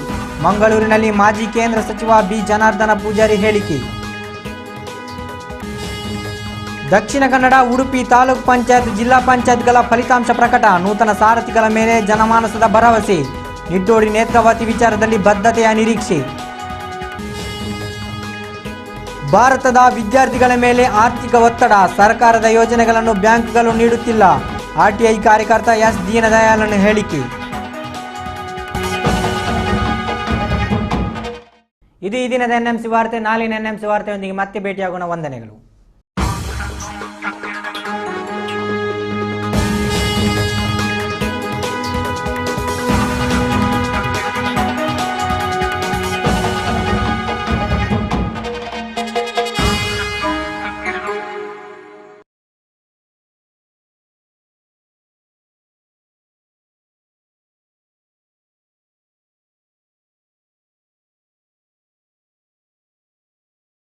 ಮಂಗಳೂರಿನಲ್ಲಿ ಮಾಜಿ ಕೇಂದ್ರ ಸಚಿವ ಬಿ ಜನಾರ್ದನ ಪೂಜಾರಿ ಹೇಳಿಕೆ. ದಕ್ಷಿಣ ಕನ್ನಡ, ಉಡುಪಿ ತಾಲೂಕು ಪಂಚಾಯತ್, ಜಿಲ್ಲಾ ಪಂಚಾಯತ್ಗಳ ಫಲಿತಾಂಶ ಪ್ರಕಟ. ನೂತನ ಸಾರಥಿಗಳ ಮೇಲೆ ಜನಮಾನಸದ ಭರವಸೆ. ನಿಟ್ಟೋಡಿ ನೇತ್ರಾವತಿ ವಿಚಾರದಲ್ಲಿ ಬದ್ಧತೆಯ ನಿರೀಕ್ಷೆ. ಭಾರತದ ವಿದ್ಯಾರ್ಥಿಗಳ ಮೇಲೆ ಆರ್ಥಿಕ ಒತ್ತಡ. ಸರ್ಕಾರದ ಯೋಜನೆಗಳನ್ನು ಬ್ಯಾಂಕ್ಗಳು ನೀಡುತ್ತಿಲ್ಲ. ಆರ್ಟಿಐ ಕಾರ್ಯಕರ್ತ ಎಸ್ ದೀನದಯಾಳನ ಹೇಳಿಕೆ. ಇದು ಈ ದಿನದ NMC ವಾರ್ತೆ. ನಾಳಿನ NMC ವಾರ್ತೆಯೊಂದಿಗೆ ಮತ್ತೆ ಭೇಟಿಯಾಗೋಣ. ವಂದನೆಗಳು.